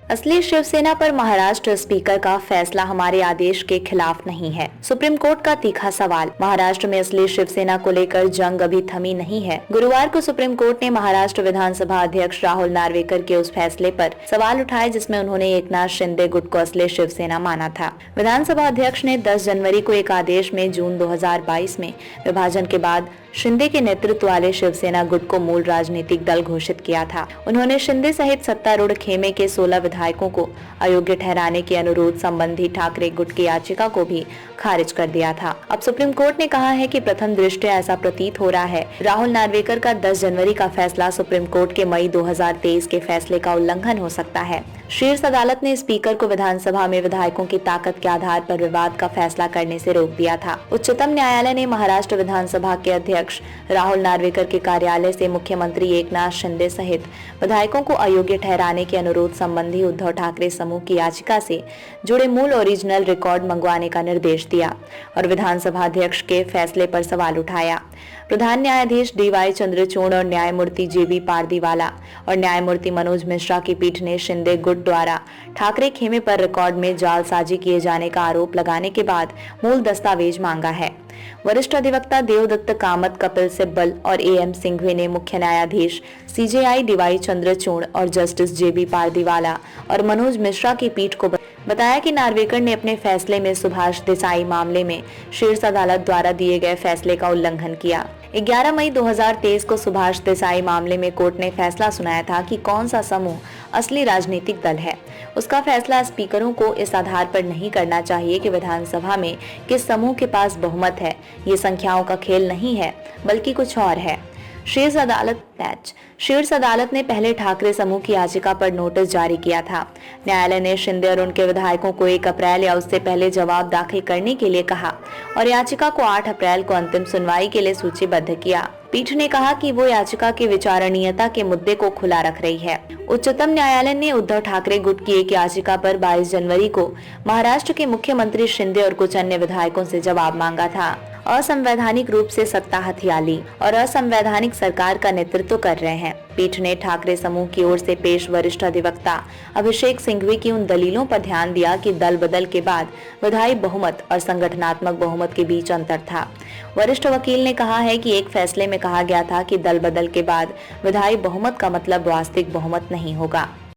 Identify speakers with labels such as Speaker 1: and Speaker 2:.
Speaker 1: असली शिवसेना पर महाराष्ट्र स्पीकर का फैसला हमारे आदेश के खिलाफ नहीं है। सुप्रीम कोर्ट का तीखा सवाल। महाराष्ट्र में असली शिवसेना को लेकर जंग अभी थमी नहीं है। गुरुवार को सुप्रीम कोर्ट ने महाराष्ट्र विधानसभा अध्यक्ष राहुल नार्वेकर के उस फैसले पर सवाल उठाए जिसमें उन्होंने एकनाथ शिंदे गुट को असली शिवसेना माना था। विधानसभा अध्यक्ष ने 10 जनवरी को एक आदेश में जून 2022 में विभाजन के बाद शिंदे के नेतृत्व वाले शिवसेना गुट को मूल राजनीतिक दल घोषित किया था। उन्होंने शिंदे सहित सत्तारूढ़ खेमे के 16 विधायकों को अयोग्य ठहराने के अनुरोध संबंधी ठाकरे गुट की याचिका को भी खारिज कर दिया था। अब सुप्रीम कोर्ट ने कहा है कि प्रथम दृष्टया ऐसा प्रतीत हो रहा है राहुल नार्वेकर का 10 जनवरी का फैसला सुप्रीम कोर्ट के मई 2023 के फैसले का उल्लंघन हो सकता है। शीर्ष अदालत ने स्पीकर को विधानसभा में विधायकों की ताकत के आधार पर विवाद का फैसला करने से रोक दिया था। उच्चतम न्यायालय ने महाराष्ट्र विधानसभा के अध्यक्ष राहुल नार्वेकर के कार्यालय से मुख्यमंत्री एकनाथ शिंदे सहित विधायकों को अयोग्य ठहराने के अनुरोध संबंधी उद्धव ठाकरे समूह की याचिका से जुड़े मूल ओरिजिनल रिकॉर्ड मंगवाने का निर्देश दिया और विधानसभा अध्यक्ष के फैसले पर सवाल उठाया। प्रधान न्यायाधीश DY चंद्रचूड़ और न्यायमूर्ति JB पारदीवाला और न्यायमूर्ति मनोज मिश्रा की पीठ ने शिंदे गुट द्वारा ठाकरे खेमे पर रिकॉर्ड में जालसाजी किए जाने का आरोप लगाने के बाद मूल दस्तावेज मांगा है। वरिष्ठ अधिवक्ता देवदत्त कामत, कपिल सिब्बल और AM सिंघवी ने मुख्य न्यायाधीश CJI DY चंद्रचूड़ और जस्टिस JB पारदीवाला और मनोज मिश्रा की पीठ को बताया कि नार्वेकर ने अपने फैसले में सुभाष देसाई मामले में शीर्ष अदालत द्वारा दिए गए फैसले का उल्लंघन किया। 11 मई 2023 को सुभाष देसाई मामले में कोर्ट ने फैसला सुनाया था कि कौन सा समूह असली राजनीतिक दल है। उसका फैसला स्पीकरों को इस आधार पर नहीं करना चाहिए कि विधानसभा में किस समूह के पास बहुमत है। ये संख्याओं का खेल नहीं है बल्कि कुछ और है। शीर्ष अदालत ने पहले ठाकरे समूह की याचिका पर नोटिस जारी किया था। न्यायालय ने शिंदे और उनके विधायकों को 1 अप्रैल या उससे पहले जवाब दाखिल करने के लिए कहा और याचिका को 8 अप्रैल को अंतिम सुनवाई के लिए सूचीबद्ध किया। पीठ ने कहा कि वो याचिका की विचारणीयता के मुद्दे को खुला रख रही है। उच्चतम न्यायालय ने उद्धव ठाकरे गुट की एक याचिका पर 22 जनवरी को महाराष्ट्र के मुख्यमंत्री शिंदे और कुछ अन्य विधायकों से जवाब मांगा था। असंवैधानिक रूप से सत्ता हथिया ली और असंवैधानिक सरकार का नेतृत्व कर रहे हैं। पीठ ने ठाकरे समूह की ओर से पेश वरिष्ठ अधिवक्ता अभिषेक सिंघवी की उन दलीलों पर ध्यान दिया कि दल बदल के बाद विधायी बहुमत और संगठनात्मक बहुमत के बीच अंतर था। वरिष्ठ वकील ने कहा है कि एक फैसले में कहा गया था कि दल बदल के बाद विधायी बहुमत का मतलब वास्तविक बहुमत नहीं होगा।